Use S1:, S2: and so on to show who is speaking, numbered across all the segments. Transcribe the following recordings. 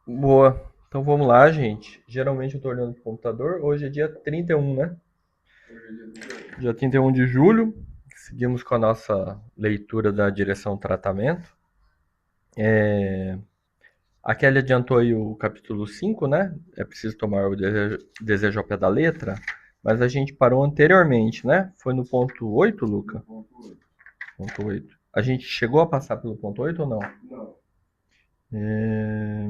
S1: Boa. Então vamos lá, gente. Geralmente eu tô olhando pro computador. Hoje é dia 31, né? Dia 31 de julho. Seguimos com a nossa leitura da direção tratamento. A Kelly adiantou aí o capítulo 5, né? É preciso tomar o desejo ao pé da letra. Mas a gente parou anteriormente, né? Foi no ponto 8, Luca? Ponto 8. A gente chegou a passar pelo ponto 8 ou não? É,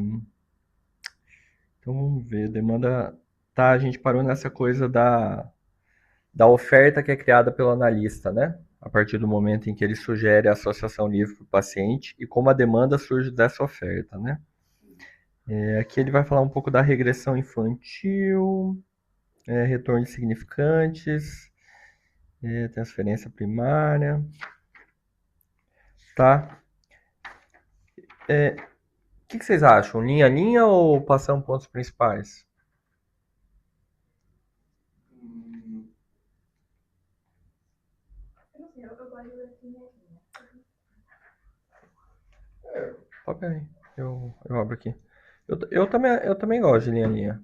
S1: Então vamos ver. Demanda. Tá, a gente parou nessa coisa da oferta que é criada pelo analista, né? A partir do momento em que ele sugere a associação livre para o paciente e como a demanda surge dessa oferta, né? Aqui ele vai falar um pouco da regressão infantil, retorno de significantes, transferência primária, tá? O que vocês acham? Linha a linha ou passamos pontos principais? Ok, eu abro aqui. Eu também gosto de linha a linha.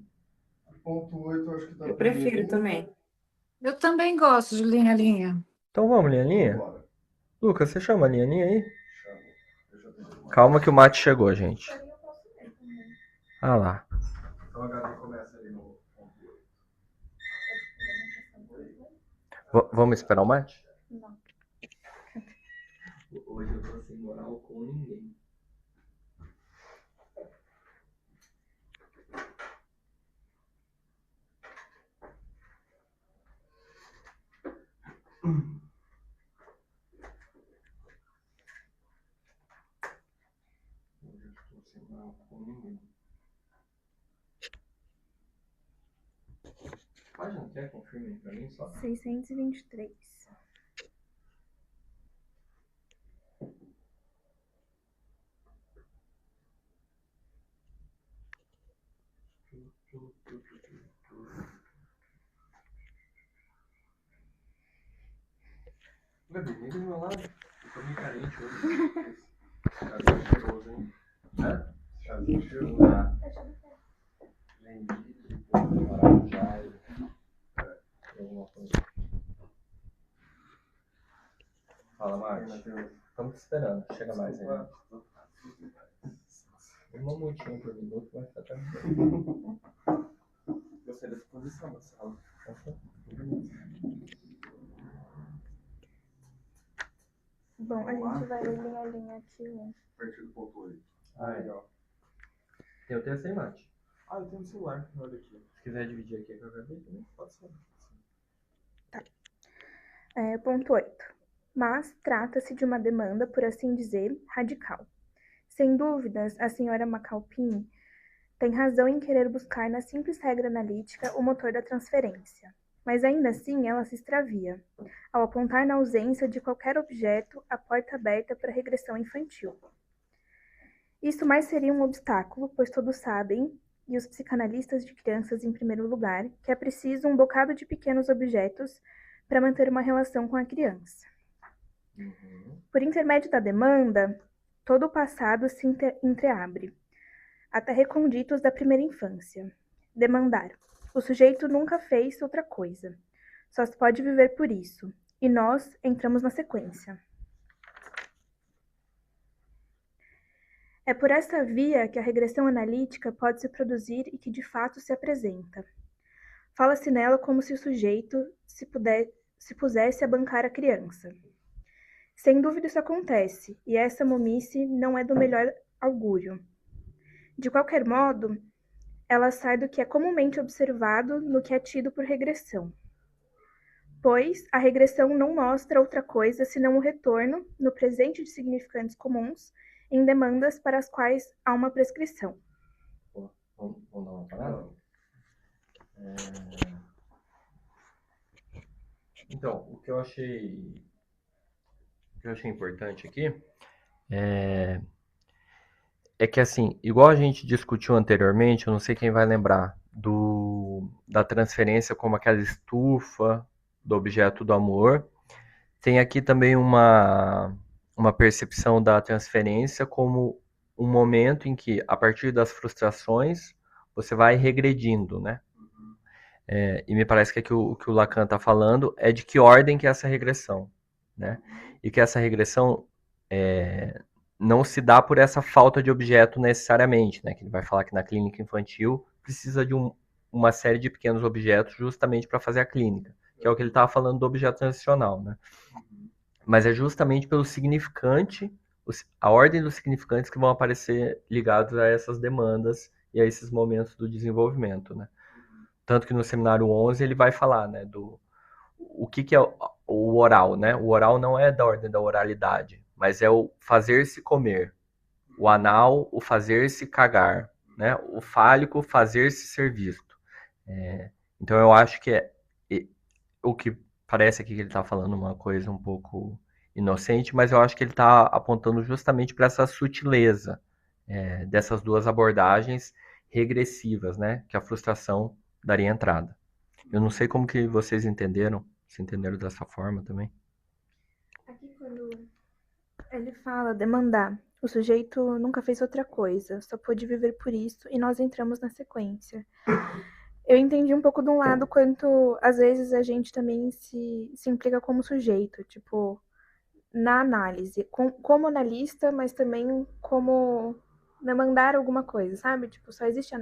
S2: Ponto 8 eu acho que dá
S3: Eu
S2: pra ler
S3: prefiro
S2: linha.
S3: também. Eu também gosto de linha a linha.
S1: Então vamos, linha a linha?
S2: Bora.
S1: Lucas, você chama a linha a linha aí?
S2: Chama. Eu já tenho uma.
S1: Calma que o mate chegou, gente. Ah lá.
S2: Então a Gabi começa ali no ponto 8.
S1: Vamos esperar o mate? Hoje eu tô sem moral com ninguém. Hoje eu tô sem moral com ninguém. Página quer? Confirme pra mim só.
S4: 623.
S1: Gabi, vem do meu lado. Eu tô meio carente hoje. Chazinho cheiroso, hein? Hã?
S2: Chazinho cheiroso.
S1: Tá. Gengibre, maracujá. Alguma coisa. Fala, Márcio. Estamos te esperando. Chega mais aí. Um mamutinho por minuto vai ficar tranquilo. Gostei dessa posição da sala.
S4: Bom, a gente vai ler linha a linha aqui.
S2: A partir do ponto 8.
S1: Ah, legal. Tem o texto aí, Mate?
S2: Ah, eu tenho um celular. Olha aqui.
S1: Se quiser dividir aqui com a Gabi também, pode ser.
S4: Ponto 8. Mas trata-se de uma demanda, por assim dizer, radical. Sem dúvidas, a senhora Macalpin tem razão em querer buscar na simples regra analítica o motor da transferência. Mas ainda assim ela se extravia, ao apontar na ausência de qualquer objeto a porta aberta para a regressão infantil. Isso mais seria um obstáculo, pois todos sabem, e os psicanalistas de crianças em primeiro lugar, que é preciso um bocado de pequenos objetos para manter uma relação com a criança. Por intermédio da demanda, todo o passado se entreabre, até reconditos da primeira infância. Demandar. O sujeito nunca fez outra coisa. Só se pode viver por isso. E nós entramos na sequência. É por esta via que a regressão analítica pode se produzir e que de fato se apresenta. Fala-se nela como se o sujeito se pusesse a bancar a criança. Sem dúvida isso acontece, e essa momice não é do melhor augúrio. De qualquer modo, ela sai do que é comumente observado no que é tido por regressão. Pois a regressão não mostra outra coisa senão o retorno, no presente de significantes comuns, em demandas para as quais há uma prescrição.
S1: Vamos dar uma parada? Então, o que eu achei importante aqui é que, assim, igual a gente discutiu anteriormente, eu não sei quem vai lembrar, da transferência como aquela estufa do objeto do amor. Tem aqui também uma percepção da transferência como um momento em que, a partir das frustrações, você vai regredindo, né? E me parece que o que o Lacan está falando é de que ordem que é essa regressão, né? E que essa regressão não se dá por essa falta de objeto necessariamente, né? Que ele vai falar que na clínica infantil precisa de uma série de pequenos objetos justamente para fazer a clínica, que é o que ele estava falando do objeto transicional, né? Mas é justamente pelo significante, a ordem dos significantes que vão aparecer ligados a essas demandas e a esses momentos do desenvolvimento, né? Tanto que no seminário 11 ele vai falar, né, o que é o oral, né? O oral não é da ordem da oralidade, mas é o fazer-se comer. O anal, o fazer-se cagar, né? O fálico, fazer-se ser visto. Então eu acho que o que parece aqui que ele está falando uma coisa um pouco inocente, mas eu acho que ele está apontando justamente para essa sutileza dessas duas abordagens regressivas, né? Que a frustração daria entrada. Eu não sei como que vocês entenderam, se entenderam dessa forma também.
S4: Aqui quando ele fala demandar, o sujeito nunca fez outra coisa, só pôde viver por isso e nós entramos na sequência. Eu entendi um pouco de um lado quanto às vezes a gente também se implica como sujeito, tipo, na análise, como analista, mas também como demandar alguma coisa, sabe? Tipo, só existe.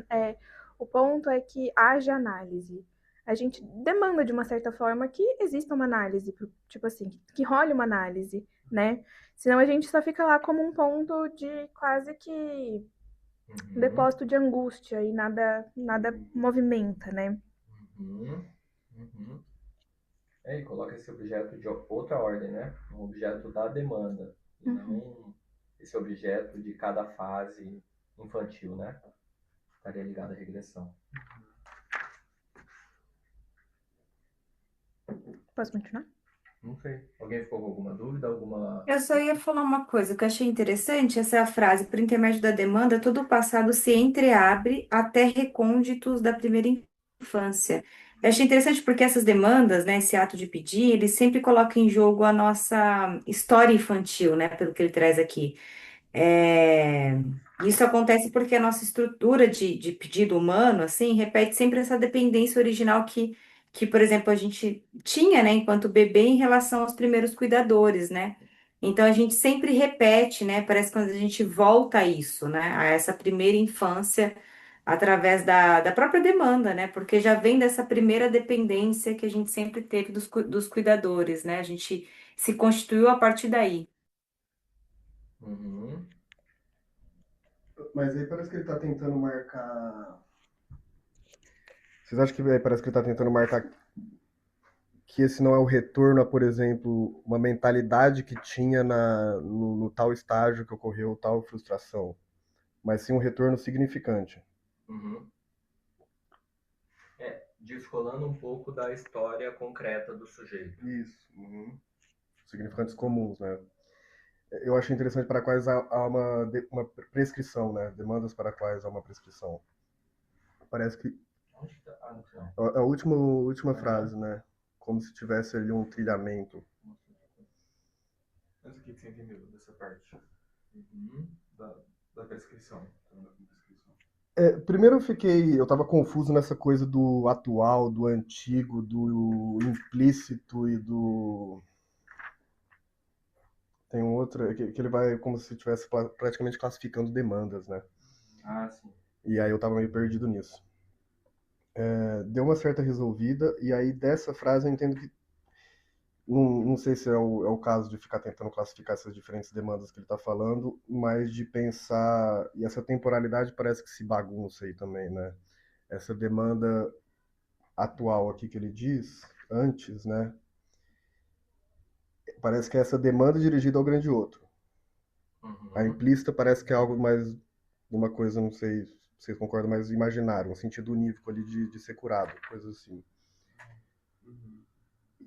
S4: O ponto é que haja análise. A gente demanda de uma certa forma que exista uma análise, tipo assim, que role uma análise, né? Senão a gente só fica lá como um ponto de quase que depósito de angústia e nada movimenta, né?
S1: E coloca esse objeto de outra ordem, né? Um objeto da demanda, e não esse objeto de cada fase infantil, né? Estaria ligado à regressão.
S4: Posso continuar?
S1: Não sei. Alguém ficou com alguma dúvida? Alguma.
S3: Eu só ia falar uma coisa que eu achei interessante, essa frase, por intermédio da demanda, todo o passado se entreabre até recônditos da primeira infância. Eu achei interessante porque essas demandas, né, esse ato de pedir, ele sempre coloca em jogo a nossa história infantil, né, pelo que ele traz aqui. É, Isso acontece porque a nossa estrutura de pedido humano, assim, repete sempre essa dependência original por exemplo, a gente tinha, né, enquanto bebê em relação aos primeiros cuidadores, né? Então a gente sempre repete, né? Parece que quando a gente volta a isso, né? A essa primeira infância através da própria demanda, né? Porque já vem dessa primeira dependência que a gente sempre teve dos cuidadores, né? A gente se constituiu a partir daí.
S2: Mas aí parece que ele tá tentando marcar. Vocês acham que aí parece que ele tá tentando marcar que esse não é o retorno a, por exemplo, uma mentalidade que tinha no tal estágio que ocorreu tal frustração, mas sim um retorno significante.
S1: Descolando um pouco da história concreta do sujeito.
S2: Isso. Significantes comuns, né? Eu achei interessante para quais há uma prescrição, né? Demandas para quais há uma prescrição. Parece que é a última frase, né? Como se tivesse ali um trilhamento.
S5: Mas o que você entendeu dessa parte? Da prescrição.
S2: Primeiro eu estava confuso nessa coisa do atual, do antigo, do implícito e do... Tem um outro que ele vai como se estivesse praticamente classificando demandas, né?
S1: Ah, sim.
S2: E aí eu estava meio perdido nisso. Deu uma certa resolvida, e aí dessa frase eu entendo que não sei se é o caso de ficar tentando classificar essas diferentes demandas que ele está falando, mas de pensar, e essa temporalidade parece que se bagunça aí também, né? Essa demanda atual aqui que ele diz, antes, né? Parece que é essa demanda dirigida ao grande outro. A implícita parece que é algo mais, uma coisa, não sei se vocês concordam, mais imaginário, um sentido unívoco ali de ser curado, coisa assim.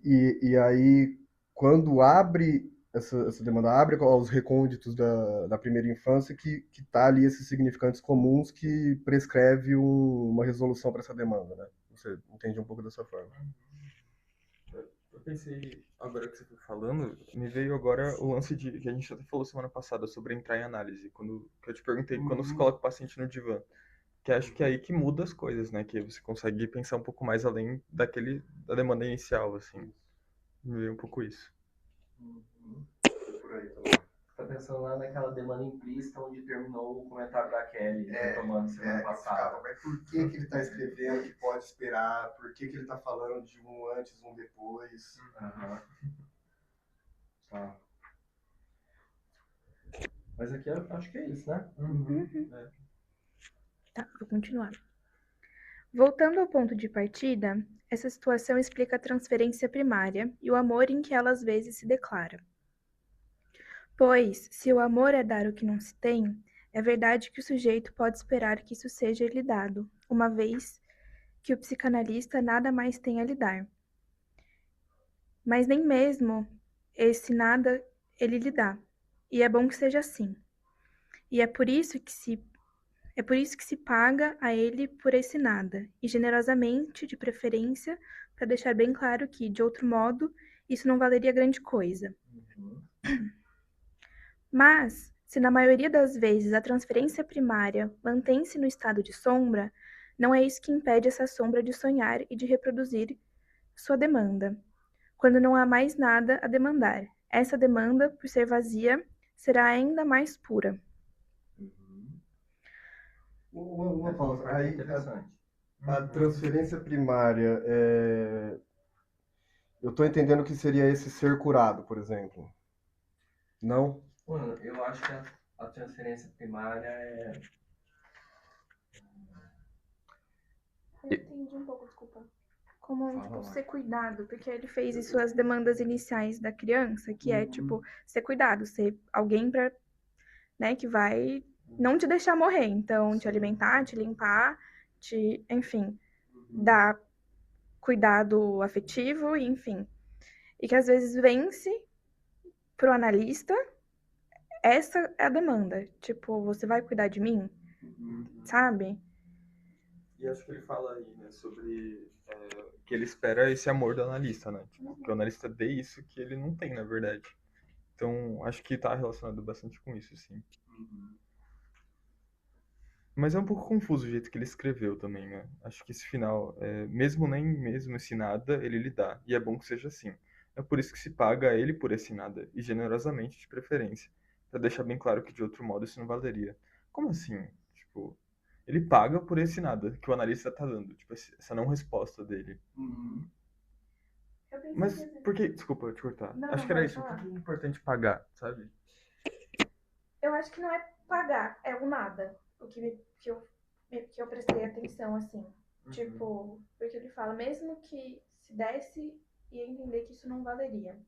S2: E aí, quando abre essa demanda, abre aos recônditos da primeira infância, que tá ali esses significantes comuns que prescreve uma resolução para essa demanda, né? Você entende um pouco dessa forma.
S5: Eu pensei, agora que você foi falando, me veio agora o lance de que a gente até falou semana passada sobre entrar em análise. Quando que eu te perguntei, quando você coloca o paciente no divã, que acho que é aí que muda as coisas, né? Que você consegue pensar um pouco mais além da demanda inicial, assim. Me veio um pouco isso.
S2: Por aí também.
S1: Tá pensando lá naquela demanda implícita onde terminou o comentário da Kelly, retomando semana passada.
S2: Mas por que ele está escrevendo que pode esperar? Por que ele está falando de um antes, um depois?
S1: Aham. Tá. Mas aqui eu acho que é isso, né?
S4: Tá, vou continuar. Voltando ao ponto de partida, essa situação explica a transferência primária e o amor em que ela às vezes se declara. Pois, se o amor é dar o que não se tem, é verdade que o sujeito pode esperar que isso seja lhe dado, uma vez que o psicanalista nada mais tem a lhe dar. Mas nem mesmo esse nada ele lhe dá, e é bom que seja assim. E é por isso que se paga a ele por esse nada, e generosamente, de preferência, para deixar bem claro que, de outro modo, isso não valeria grande coisa. Mas, se na maioria das vezes a transferência primária mantém-se no estado de sombra, não é isso que impede essa sombra de sonhar e de reproduzir sua demanda. Quando não há mais nada a demandar, essa demanda, por ser vazia, será ainda mais pura.
S2: Uma pausa.
S1: Aí, interessante.
S2: A transferência primária, eu estou entendendo que seria esse ser curado, por exemplo. Não?
S1: Mano, eu acho que a transferência primária é.
S4: Eu entendi um pouco, desculpa. Como, tipo, ser cuidado, porque ele fez isso as demandas iniciais da criança, que é, tipo, ser cuidado, ser alguém pra, né, que vai não te deixar morrer, então, te alimentar, te limpar, enfim, dar cuidado afetivo, enfim. E que às vezes vence pro analista, essa é a demanda, tipo, você vai cuidar de mim, sabe?
S5: E acho que ele fala aí, né, sobre que ele espera esse amor do analista, né? Tipo, que o analista dê isso que ele não tem, na verdade. Então, acho que tá relacionado bastante com isso, sim. Mas é um pouco confuso o jeito que ele escreveu também, né? Acho que esse final, mesmo nem mesmo esse nada, ele lhe dá. E é bom que seja assim. É por isso que se paga a ele por esse nada, e generosamente de preferência, pra deixar bem claro que de outro modo isso não valeria. Como assim? Tipo, ele paga por esse nada que o analista tá dando, tipo, essa não resposta dele. Mas por que, desculpa eu te cortar.
S4: Não,
S5: Acho que era
S4: pode
S5: isso, por
S4: falar.
S5: que é importante pagar, sabe?
S4: Eu acho que não é pagar, é o nada. O que eu prestei atenção, assim. Tipo, porque ele fala, mesmo que se desse, ia entender que isso não valeria.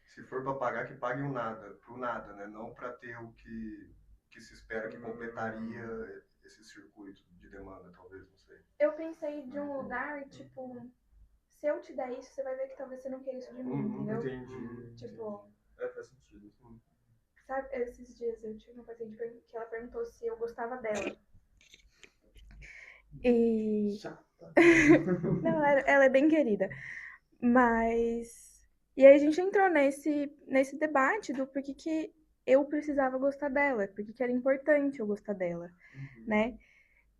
S2: Se for para pagar, que pague o nada, pro nada, né? Não para ter o que se espera que completaria esse circuito de demanda, talvez, não sei.
S4: Eu pensei de um lugar, tipo, se eu te der isso, você vai ver que talvez você não queira isso de mim, entendeu?
S5: Entendi.
S4: Tipo,
S5: Faz sentido.
S4: sabe, esses dias eu tive uma paciente que ela perguntou se eu gostava dela. E. Não, ela é bem querida. Mas. E aí a gente entrou nesse debate do porquê que eu precisava gostar dela, porquê que era importante eu gostar dela, né?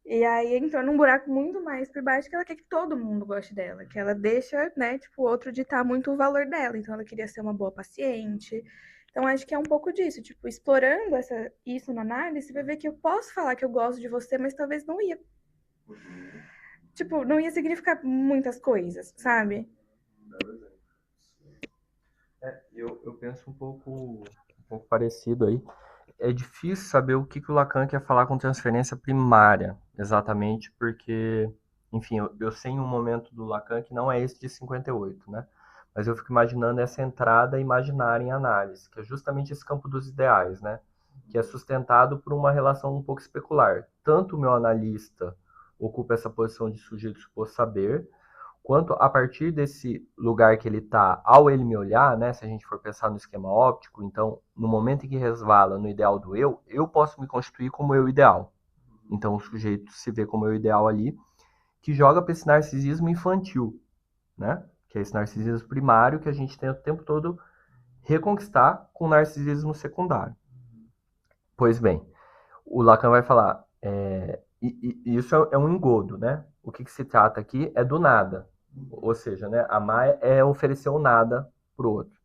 S4: E aí entrou num buraco muito mais por baixo que ela quer que todo mundo goste dela, que ela deixa, né, tipo, o outro ditar muito o valor dela. Então ela queria ser uma boa paciente. Então acho que é um pouco disso, tipo, explorando isso na análise, você vai ver que eu posso falar que eu gosto de você, mas talvez não ia. Tipo, não ia significar muitas coisas, sabe?
S1: Eu penso um pouco parecido aí. É difícil saber o que o Lacan quer falar com transferência primária, exatamente, porque, enfim, eu sei um momento do Lacan que não é esse de 58, né? Mas eu fico imaginando essa entrada imaginária em análise, que é justamente esse campo dos ideais, né? Que é sustentado por uma relação um pouco especular. Tanto o meu analista ocupa essa posição de sujeito suposto saber, quanto a partir desse lugar que ele está, ao ele me olhar, né, se a gente for pensar no esquema óptico, então, no momento em que resvala no ideal do eu posso me constituir como eu ideal. Então, o sujeito se vê como eu ideal ali, que joga para esse narcisismo infantil, né? que é esse narcisismo primário que a gente tenta o tempo todo reconquistar com o narcisismo secundário. Pois bem, o Lacan vai falar, e isso é um engodo, né? O que se trata aqui é do nada, ou seja, né, amar é oferecer o nada pro outro.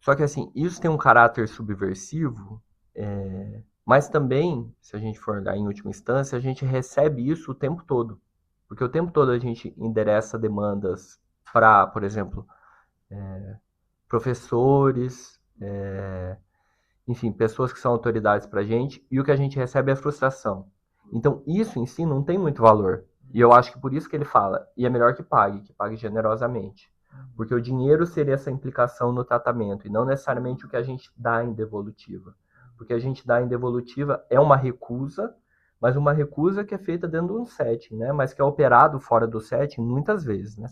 S1: Só que assim, isso tem um caráter subversivo, mas também, se a gente for olhar em última instância, a gente recebe isso o tempo todo. Porque o tempo todo a gente endereça demandas para, por exemplo, professores, enfim, pessoas que são autoridades para a gente, e o que a gente recebe é frustração. Então, isso em si não tem muito valor. E eu acho que por isso que ele fala, e é melhor que pague generosamente. Porque o dinheiro seria essa implicação no tratamento, e não necessariamente o que a gente dá em devolutiva. Porque a gente dá em devolutiva é uma recusa, mas uma recusa que é feita dentro de um setting, né? Mas que é operado fora do setting muitas vezes, né?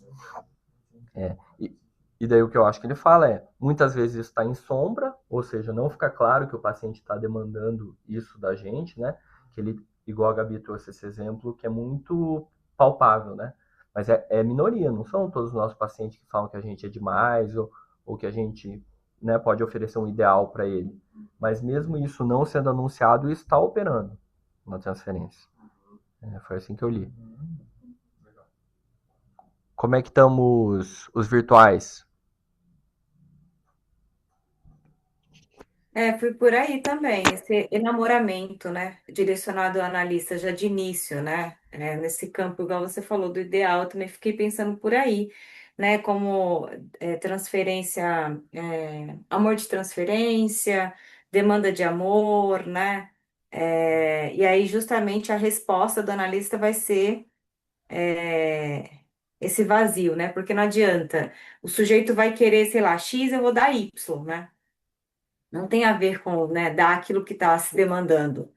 S1: E daí o que eu acho que ele fala é, muitas vezes isso está em sombra, ou seja, não fica claro que o paciente está demandando isso da gente, né? Que ele, igual a Gabi trouxe esse exemplo, que é muito palpável, né? Mas é minoria, não são todos os nossos pacientes que falam que a gente é demais ou que a gente, né, pode oferecer um ideal para ele. Mas mesmo isso não sendo anunciado, isso está operando na transferência. Foi assim que eu li. Como é que estamos os virtuais?
S3: Fui por aí também, esse enamoramento, né, direcionado ao analista já de início, né, nesse campo, igual você falou, do ideal, eu também fiquei pensando por aí, né, como transferência, amor de transferência, demanda de amor, né, e aí justamente a resposta do analista vai ser é, esse vazio, né, porque não adianta, o sujeito vai querer, sei lá, X, eu vou dar Y, né, não tem a ver com, né, dar aquilo que está se demandando.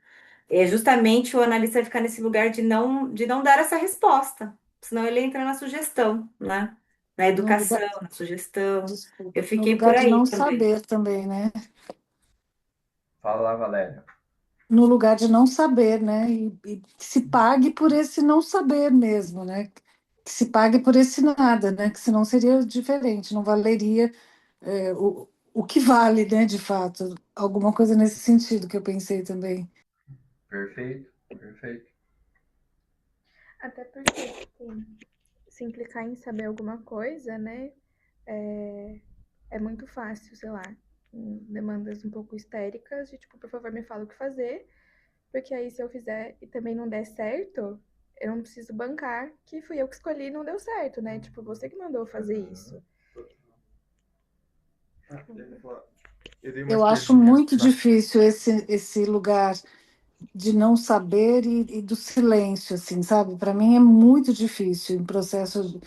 S3: É justamente o analista ficar nesse lugar de não dar essa resposta. Senão ele entra na sugestão, né? Na
S6: No lugar,
S3: educação, na sugestão.
S6: desculpa,
S3: Eu
S6: no
S3: fiquei por
S6: lugar de
S3: aí
S6: não
S3: também.
S6: saber também, né?
S1: Fala lá, Valéria.
S6: No lugar de não saber, né? E que se pague por esse não saber mesmo, né? Que se pague por esse nada, né? Que senão seria diferente, não valeria o que vale, né? De fato, alguma coisa nesse sentido que eu pensei também.
S1: Perfeito, perfeito.
S4: Até porque, assim, se implicar em saber alguma coisa, né? É muito fácil, sei lá, em demandas um pouco histéricas, de tipo, por favor, me fala o que fazer, porque aí se eu fizer e também não der certo, eu não preciso bancar que fui eu que escolhi e não deu certo, né? Tipo, você que mandou eu fazer isso.
S5: Eu dei umas
S6: Eu acho
S5: perguntas
S6: muito difícil esse lugar de não saber e do silêncio, assim, sabe? Para mim é muito difícil em processo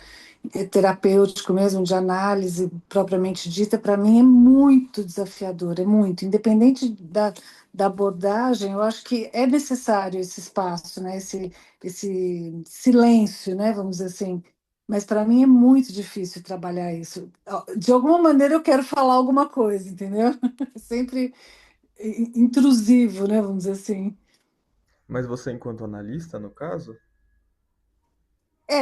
S6: terapêutico mesmo, de análise propriamente dita, para mim é muito desafiador, é muito. Independente da abordagem, eu acho que é necessário esse espaço, né? Esse silêncio, né? Vamos dizer assim. Mas para mim é muito difícil trabalhar isso. De alguma maneira eu quero falar alguma coisa, entendeu? Sempre intrusivo, né? Vamos dizer assim.
S5: Mas você, enquanto analista, no caso?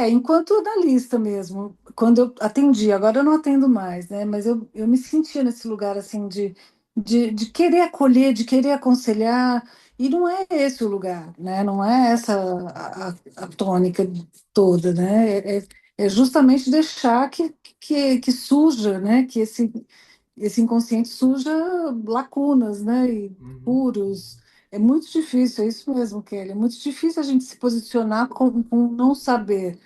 S6: Enquanto analista mesmo, quando eu atendi, agora eu não atendo mais, né? Mas eu me sentia nesse lugar assim de querer acolher, de querer aconselhar, e não é esse o lugar, né? Não é essa a tônica toda, né? É justamente deixar que suja, né? Que esse inconsciente suja lacunas, né? E furos. É muito difícil, é isso mesmo, Kelly. É muito difícil a gente se posicionar com não saber.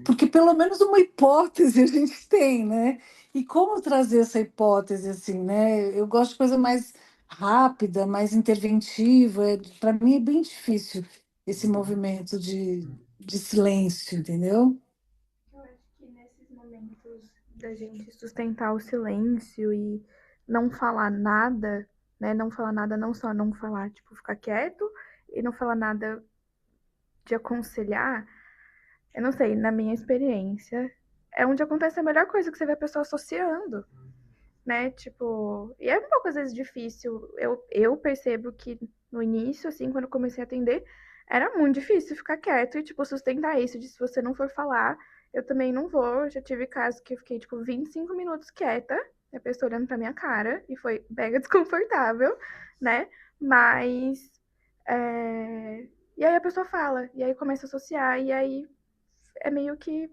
S6: Porque pelo menos uma hipótese a gente tem, né? E como trazer essa hipótese assim, né? Eu gosto de coisa mais rápida, mais interventiva. Para mim é bem difícil esse movimento de silêncio, entendeu?
S4: Eu acho que nesses momentos da gente sustentar o silêncio e não falar nada, né? Não falar nada, não só não falar, tipo, ficar quieto e não falar nada de aconselhar, eu não sei, na minha experiência, é onde acontece a melhor coisa que você vê a pessoa associando, né? Tipo, e é um pouco às vezes difícil. Eu percebo que no início, assim, quando eu comecei a atender, era muito difícil ficar quieto e, tipo, sustentar isso de se você não for falar, Eu também não vou, já tive casos que eu fiquei, tipo, 25 minutos quieta, a pessoa olhando pra minha cara, e foi mega desconfortável, né? Mas, e aí a pessoa fala, e aí começa a associar, e aí é meio que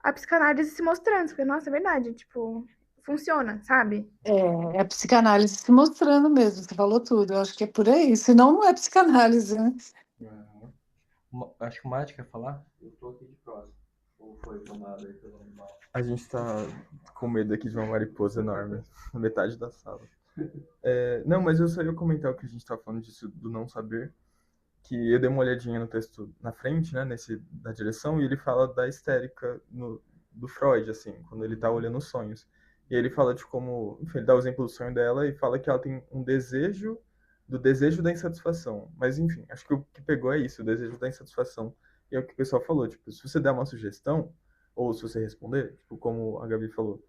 S4: a psicanálise se mostrando, porque, nossa, é verdade, tipo, funciona, sabe?
S6: É a psicanálise se mostrando mesmo, você falou tudo. Eu acho que é por aí, senão não é psicanálise, né?
S1: Acho que o Mate quer falar? Eu tô aqui de próximo. Ou foi tomado aí pelo animal?
S5: A gente tá com medo aqui de uma mariposa enorme, na metade da sala. Não, mas eu só ia comentar o que a gente tá falando disso do não saber, que eu dei uma olhadinha no texto na frente, né, da direção, e ele fala da histérica do Freud, assim, quando ele tá olhando os sonhos. E ele fala de como, enfim, ele dá o exemplo do sonho dela e fala que ela tem um desejo do desejo da insatisfação. Mas, enfim, acho que o que pegou é isso, o desejo da insatisfação. E é o que o pessoal falou, tipo, se você der uma sugestão, ou se você responder, tipo, como a Gabi falou,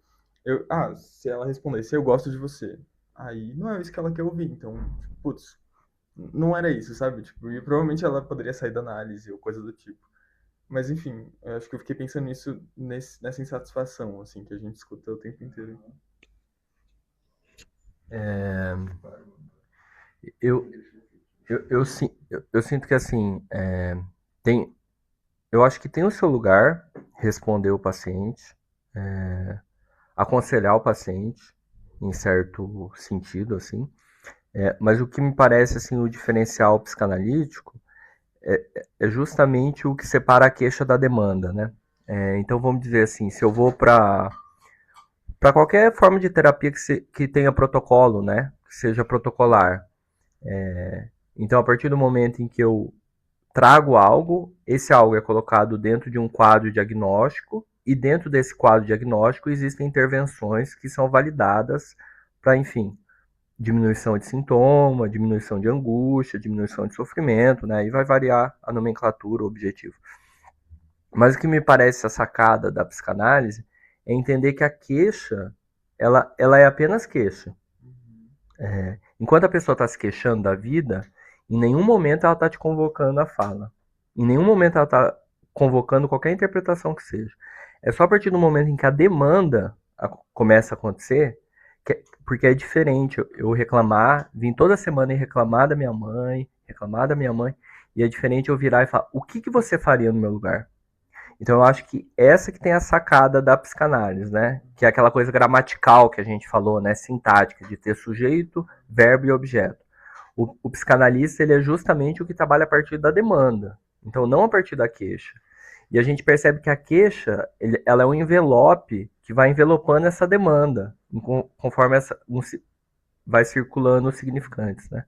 S5: se ela responder, se eu gosto de você, aí não é isso que ela quer ouvir, então, tipo, putz, não era isso, sabe? Tipo, e provavelmente ela poderia sair da análise ou coisa do tipo. Mas enfim, eu acho que eu fiquei pensando nisso, nessa insatisfação, assim, que a gente escuta o tempo inteiro.
S1: Eu, eu sinto que assim, tem, eu acho que tem o seu lugar responder o paciente, aconselhar o paciente, em certo sentido, assim. Mas o que me parece assim o diferencial psicanalítico é justamente o que separa a queixa da demanda, né? Então vamos dizer assim, se eu vou para qualquer forma de terapia que tenha protocolo, né? Que seja protocolar. Então a partir do momento em que eu trago algo, esse algo é colocado dentro de um quadro diagnóstico e dentro desse quadro diagnóstico existem intervenções que são validadas para, enfim, diminuição de sintoma, diminuição de angústia, diminuição de sofrimento, né? E vai variar a nomenclatura, o objetivo. Mas o que me parece a sacada da psicanálise é entender que a queixa, ela é apenas queixa. Enquanto a pessoa está se queixando da vida, em nenhum momento ela está te convocando a fala. Em nenhum momento ela está convocando qualquer interpretação que seja. É só a partir do momento em que a demanda começa a acontecer, porque é diferente eu reclamar, vim toda semana e reclamar da minha mãe, e é diferente eu virar e falar, o que você faria no meu lugar? Então eu acho que essa que tem a sacada da psicanálise, né? Que é aquela coisa gramatical que a gente falou, né? Sintática, de ter sujeito, verbo e objeto. O psicanalista, ele é justamente o que trabalha a partir da demanda. Então não a partir da queixa. E a gente percebe que a queixa, ela é um envelope que vai envelopando essa demanda, conforme vai circulando os significantes, né?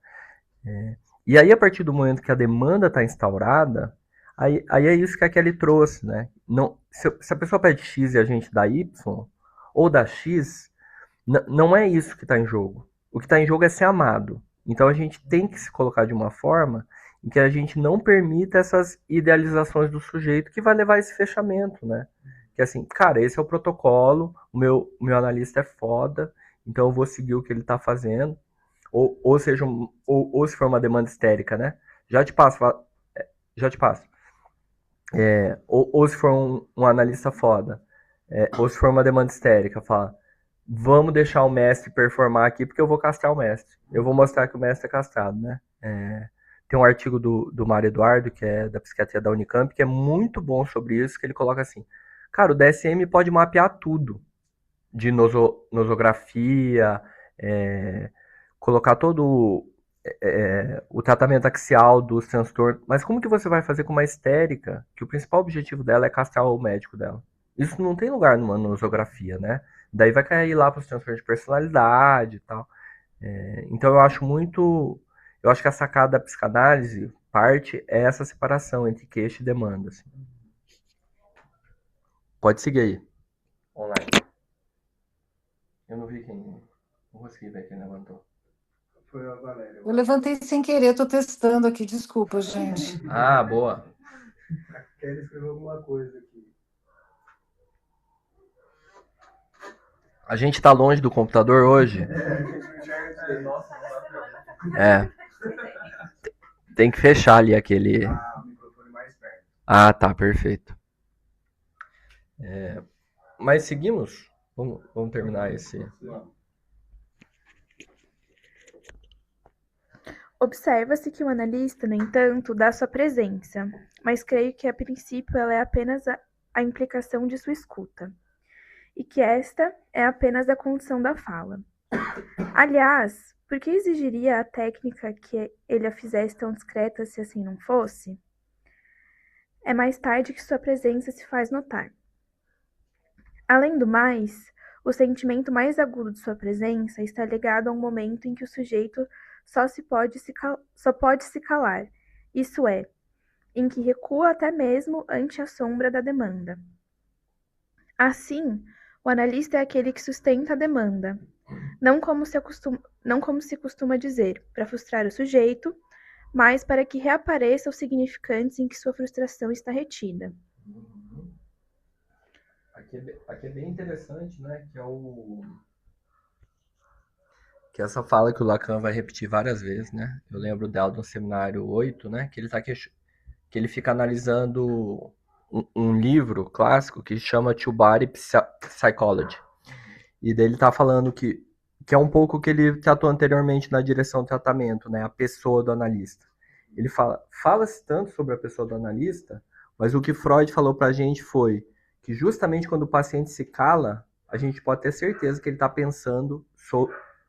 S1: E aí, a partir do momento que a demanda está instaurada, aí é isso que a Kelly trouxe, né? Não, se a pessoa pede X e a gente dá Y, ou dá X, não é isso que está em jogo. O que está em jogo é ser amado. Então a gente tem que se colocar de uma forma em que a gente não permita essas idealizações do sujeito que vai levar a esse fechamento, né? Que assim, cara, esse é o protocolo, o meu analista é foda, então eu vou seguir o que ele está fazendo. Ou seja, ou se for uma demanda histérica, né? Já te passo. Ou se for um analista foda, ou se for uma demanda histérica, fala, vamos deixar o mestre performar aqui porque eu vou castrar o mestre. Eu vou mostrar que o mestre é castrado, né? Tem um artigo do Mário Eduardo, que é da psiquiatria da Unicamp, que é muito bom sobre isso, que ele coloca assim, cara, o DSM pode mapear tudo, de nosografia, colocar todo o tratamento axial dos transtornos, mas como que você vai fazer com uma histérica, que o principal objetivo dela é castrar o médico dela? Isso não tem lugar numa nosografia, né? Daí vai cair lá para os transtornos de personalidade e tal. Então eu acho que a sacada da psicanálise, parte, é essa separação entre queixa e demanda. Assim. Pode seguir aí. Online. Eu não vi quem. Não consegui ver quem levantou.
S2: Foi a Valéria.
S6: Eu levantei sem querer, tô testando aqui, desculpa, gente.
S1: Ah, boa.
S2: A Kelly escreveu alguma coisa aqui.
S1: A gente tá longe do computador hoje? Tem que fechar ali aquele.
S2: O microfone mais perto.
S1: Ah, tá, perfeito. Mas seguimos? Vamos terminar esse.
S4: Observa-se que o analista, no entanto, dá sua presença, mas creio que a princípio ela é apenas a implicação de sua escuta, e que esta é apenas a condição da fala. Aliás, por que exigiria a técnica que ele a fizesse tão discreta se assim não fosse? É mais tarde que sua presença se faz notar. Além do mais, o sentimento mais agudo de sua presença está ligado a um momento em que o sujeito só pode se calar, isso é, em que recua até mesmo ante a sombra da demanda. Assim, o analista é aquele que sustenta a demanda, não como se costuma dizer, para frustrar o sujeito, mas para que reapareça os significantes em que sua frustração está retida.
S1: Aqui é bem interessante, né? Que é essa fala que o Lacan vai repetir várias vezes, né? Eu lembro dela no seminário 8, né? Que que ele fica analisando um livro clássico que chama Two Body Psychology. E daí ele tá falando que é um pouco o que ele tratou anteriormente na direção do tratamento, né? A pessoa do analista. Ele fala-se tanto sobre a pessoa do analista, mas o que Freud falou pra gente foi que justamente quando o paciente se cala, a gente pode ter certeza que ele está pensando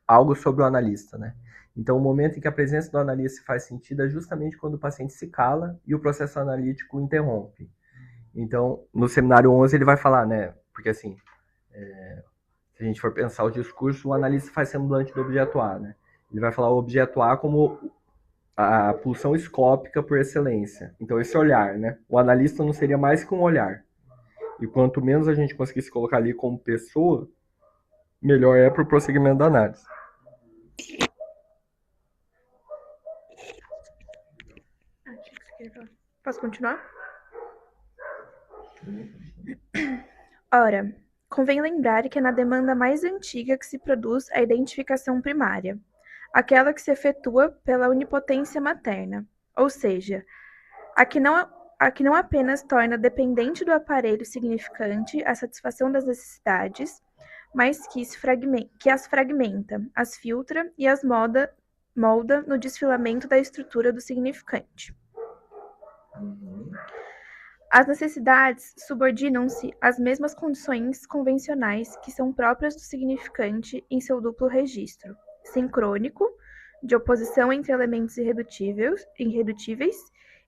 S1: algo sobre o analista, né? Então, o momento em que a presença do analista faz sentido é justamente quando o paciente se cala e o processo analítico interrompe. Então, no seminário 11 ele vai falar, né? Porque assim, se a gente for pensar o discurso, o analista faz semblante do objeto A, né? Ele vai falar o objeto A como a pulsão escópica por excelência. Então, esse olhar, né? O analista não seria mais que um olhar. E quanto menos a gente conseguir se colocar ali como pessoa, melhor é para o prosseguimento da análise.
S4: Posso continuar? Ora, convém lembrar que é na demanda mais antiga que se produz a identificação primária, aquela que se efetua pela onipotência materna, ou seja, a que não apenas torna dependente do aparelho significante a satisfação das necessidades, mas que as fragmenta, as filtra e as molda no desfilamento da estrutura do significante. As necessidades subordinam-se às mesmas condições convencionais que são próprias do significante em seu duplo registro, sincrônico, de oposição entre elementos irredutíveis,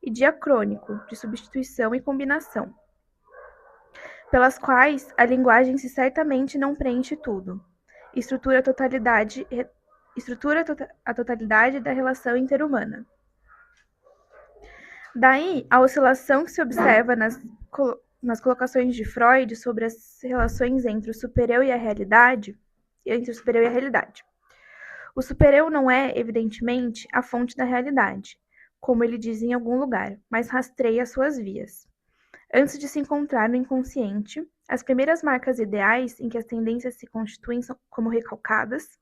S4: e diacrônico, de substituição e combinação, pelas quais a linguagem certamente não preenche tudo, estrutura a totalidade da relação interhumana. Daí, a oscilação que se observa nas colocações de Freud sobre as relações entre o supereu e a realidade, O supereu não é, evidentemente, a fonte da realidade, como ele diz em algum lugar, mas rastreia suas vias. Antes de se encontrar no inconsciente, as primeiras marcas ideais em que as tendências se constituem são como recalcadas.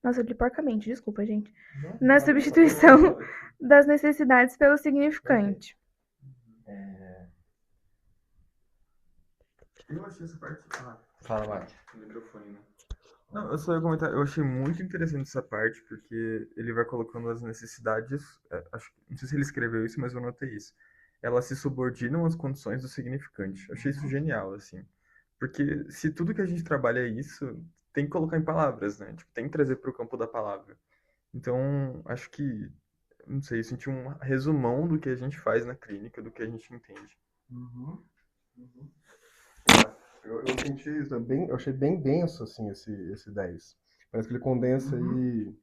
S4: Nossa, eu li porcamente, desculpa, gente. Na substituição das necessidades pelo significante.
S5: Eu achei essa parte.
S1: Fala, Mate.
S5: O microfone, né? Não, eu só ia comentar, eu achei muito interessante essa parte, porque ele vai colocando as necessidades, não sei se ele escreveu isso, mas eu notei isso. Elas se subordinam às condições do significante. Eu achei isso genial, assim. Porque se tudo que a gente trabalha é isso, tem que colocar em palavras, né? Tipo, tem que trazer para o campo da palavra. Então, acho que, não sei, eu senti um resumão do que a gente faz na clínica, do que a gente entende.
S2: Eu senti isso, eu achei bem denso assim, esse 10. Parece que ele condensa aí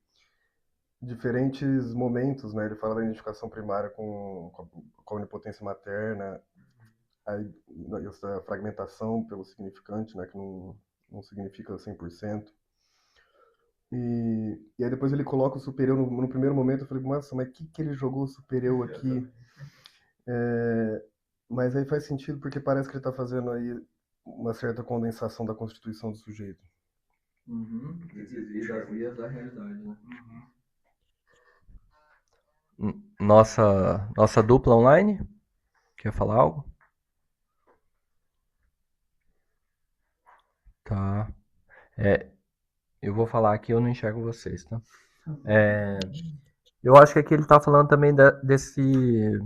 S2: diferentes momentos, né? Ele fala da identificação primária com a onipotência materna, aí, essa fragmentação pelo significante, né? Que não significa 100%. E aí depois ele coloca o supereu no primeiro momento. Eu falei, nossa, mas que ele jogou o supereu aqui? Mas aí faz sentido porque parece que ele está fazendo aí uma certa condensação da constituição do sujeito.
S1: Das vias da realidade, né? Nossa dupla online? Quer falar algo? Eu vou falar aqui, eu não enxergo vocês, tá? Eu acho que aqui ele tá falando também desse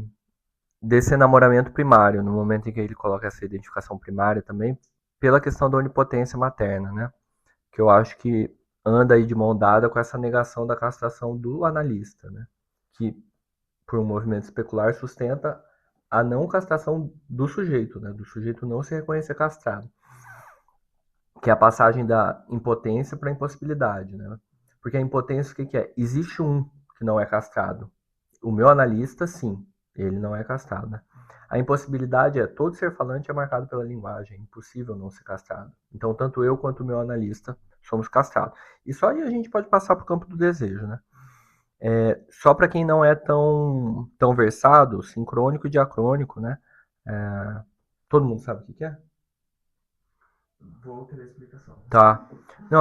S1: enamoramento primário, no momento em que ele coloca essa identificação primária também, pela questão da onipotência materna, né? Que eu acho que anda aí de mão dada com essa negação da castração do analista, né? Que, por um movimento especular, sustenta a não castração do sujeito, né? Do sujeito não se reconhecer castrado. Que é a passagem da impotência para a impossibilidade, né? Porque a impotência, o que é? Existe um que não é castrado. O meu analista, sim, ele não é castrado, né? A impossibilidade é todo ser falante é marcado pela linguagem, é impossível não ser castrado. Então, tanto eu quanto o meu analista somos castrados. E só aí a gente pode passar para o campo do desejo, né? Só para quem não é tão versado, sincrônico e diacrônico, né? Todo mundo sabe o que é?
S5: Vou ter a explicação.
S1: Tá. Não,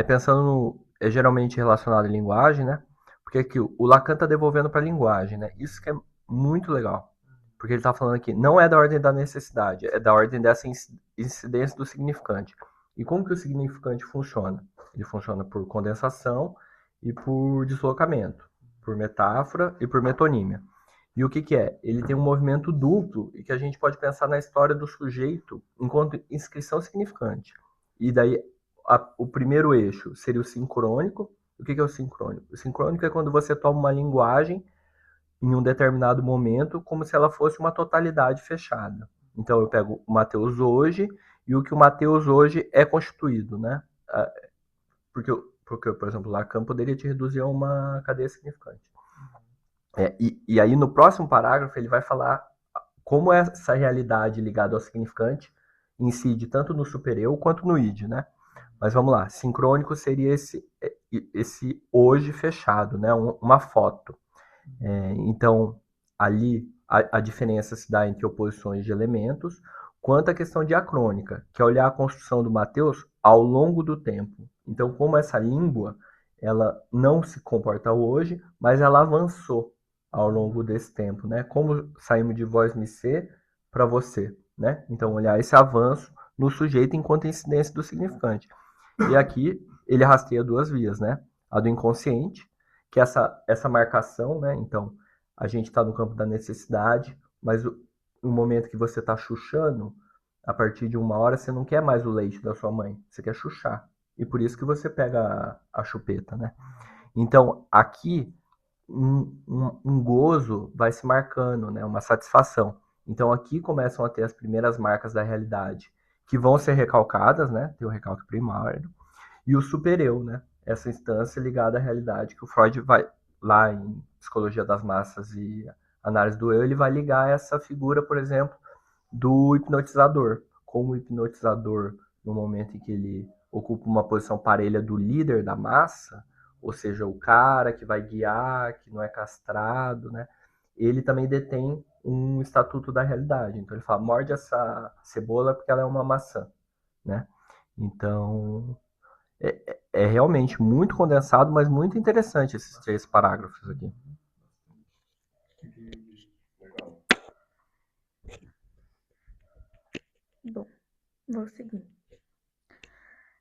S1: pensando no. É geralmente relacionado à linguagem, né? Porque aqui o Lacan tá devolvendo para a linguagem, né? Isso que é muito legal. Porque ele tá falando aqui, não é da ordem da necessidade, é da ordem dessa incidência do significante. E como que o significante funciona? Ele funciona por condensação e por deslocamento, por metáfora e por metonímia. E o que é? Ele tem um movimento duplo e que a gente pode pensar na história do sujeito enquanto inscrição significante. E daí o primeiro eixo seria o sincrônico. O que é o sincrônico? O sincrônico é quando você toma uma linguagem em um determinado momento como se ela fosse uma totalidade fechada. Então eu pego o Mateus hoje e o que o Mateus hoje é constituído, né? Porque, por exemplo, Lacan poderia te reduzir a uma cadeia significante. E aí no próximo parágrafo ele vai falar como essa realidade ligada ao significante incide tanto no super-eu quanto no id, né? Mas vamos lá, sincrônico seria esse hoje fechado, né? Uma foto. Então, ali a diferença se dá entre oposições de elementos, quanto à questão diacrônica, que é olhar a construção do Mateus ao longo do tempo. Então, como essa língua, ela não se comporta hoje, mas ela avançou ao longo desse tempo, né? Como saímos de vós me ser para você, né? Então, olhar esse avanço no sujeito enquanto incidência do significante. E aqui ele rastreia duas vias, né? A do inconsciente, que é essa marcação, né? Então, a gente está no campo da necessidade, mas no momento que você está chuchando, a partir de uma hora você não quer mais o leite da sua mãe, você quer chuchar. E por isso que você pega a chupeta, né? Então, aqui, um gozo vai se marcando, né? Uma satisfação. Então, aqui começam a ter as primeiras marcas da realidade, que vão ser recalcadas, né? Tem o recalque primário. E o super-eu, né? Essa instância ligada à realidade, que o Freud vai, lá em Psicologia das Massas e Análise do Eu, ele vai ligar essa figura, por exemplo, do hipnotizador. Como o hipnotizador, no momento em que ele ocupa uma posição parelha do líder da massa, ou seja, o cara que vai guiar, que não é castrado, né? Ele também detém um estatuto da realidade. Então ele fala, morde essa cebola porque ela é uma maçã, né? Então, é realmente muito condensado, mas muito interessante esses 3 parágrafos aqui.
S4: Bom, vou seguir.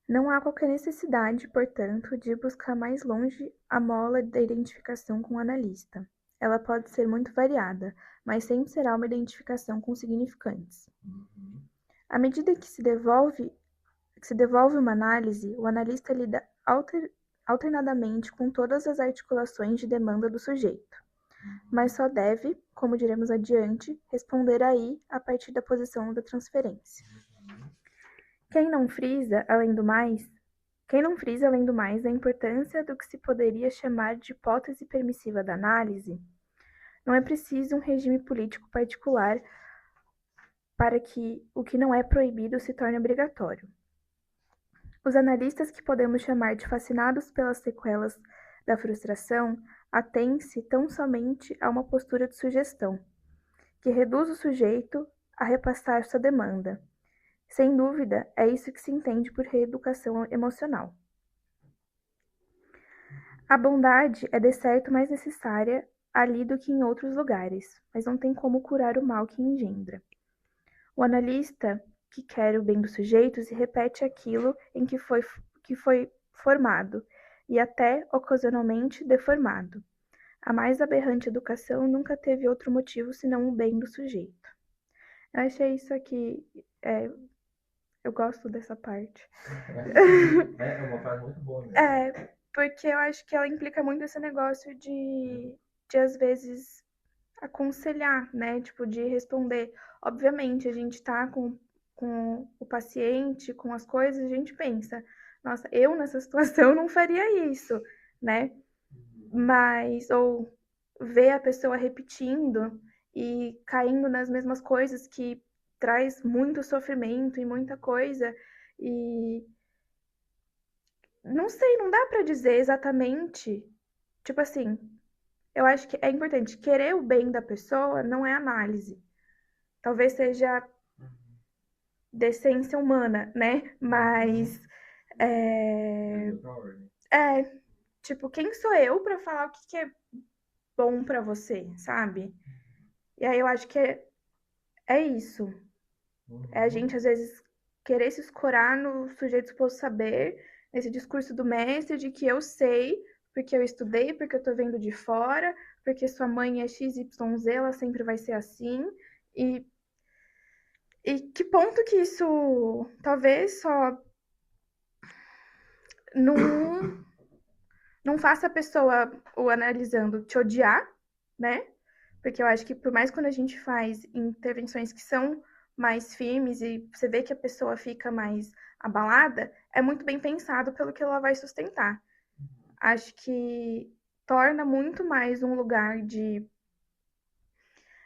S4: Não há qualquer necessidade, portanto, de buscar mais longe a mola da identificação com o analista. Ela pode ser muito variada, mas sempre será uma identificação com significantes. À medida que se devolve uma análise, o analista lida alternadamente com todas as articulações de demanda do sujeito, mas só deve, como diremos adiante, responder aí a partir da posição da transferência. Quem não frisa, além do mais, a importância do que se poderia chamar de hipótese permissiva da análise, não é preciso um regime político particular para que o que não é proibido se torne obrigatório. Os analistas que podemos chamar de fascinados pelas sequelas da frustração atêm-se tão somente a uma postura de sugestão, que reduz o sujeito a repassar sua demanda. Sem dúvida, é isso que se entende por reeducação emocional. A bondade é de certo mais necessária ali do que em outros lugares, mas não tem como curar o mal que engendra. O analista que quer o bem dos sujeitos e repete aquilo em que foi formado, e até ocasionalmente deformado. A mais aberrante educação nunca teve outro motivo senão o bem do sujeito. Eu achei isso aqui. Eu gosto dessa parte.
S1: É uma frase muito boa mesmo.
S4: Porque eu acho que ela implica muito esse negócio de às vezes aconselhar, né? Tipo, de responder. Obviamente, a gente tá com o paciente, com as coisas, a gente pensa, nossa, eu nessa situação não faria isso, né? Mas, ou ver a pessoa repetindo e caindo nas mesmas coisas que traz muito sofrimento e muita coisa, e não sei, não dá pra dizer exatamente, tipo assim, eu acho que é importante, querer o bem da pessoa não é análise, talvez seja decência humana, né, mas tipo, quem sou eu pra falar o que é bom pra você, sabe? E aí eu acho que é isso. É a gente, às vezes, querer se escorar no sujeito suposto saber, nesse discurso do mestre de que eu sei, porque eu estudei, porque eu tô vendo de fora, porque sua mãe é XYZ, ela sempre vai ser assim. E que ponto que isso talvez só não faça a pessoa, o analisando, te odiar, né? Porque eu acho que por mais quando a gente faz intervenções que são mais firmes e você vê que a pessoa fica mais abalada, é muito bem pensado pelo que ela vai sustentar. Acho que torna muito mais um lugar de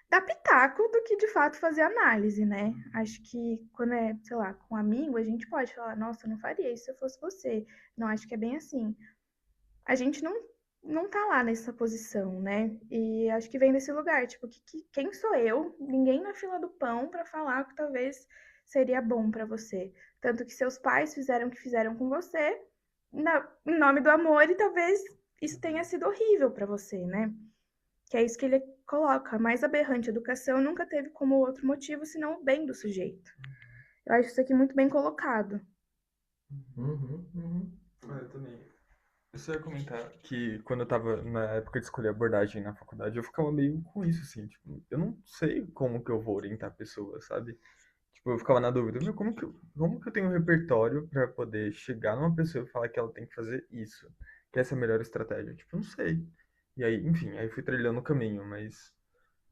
S4: dar pitaco do que de fato fazer análise, né? Acho que quando é, sei lá, com um amigo, a gente pode falar, nossa, eu não faria isso se eu fosse você. Não, acho que é bem assim. A gente não tá lá nessa posição, né? E acho que vem desse lugar, tipo, quem sou eu? Ninguém na fila do pão para falar o que talvez seria bom para você. Tanto que seus pais fizeram o que fizeram com você, em nome do amor, e talvez isso tenha sido horrível para você, né? Que é isso que ele coloca. A mais aberrante educação nunca teve como outro motivo senão o bem do sujeito. Eu acho isso aqui muito bem colocado.
S5: Eu também. Eu só ia comentar que quando eu tava na época de escolher abordagem na faculdade, eu ficava meio com isso, assim, tipo, eu não sei como que eu vou orientar a pessoa, sabe? Tipo, eu ficava na dúvida, meu, como que eu tenho um repertório pra poder chegar numa pessoa e falar que ela tem que fazer isso, que essa é a melhor estratégia? Tipo, eu não sei. E aí, enfim, aí fui trilhando o caminho, mas,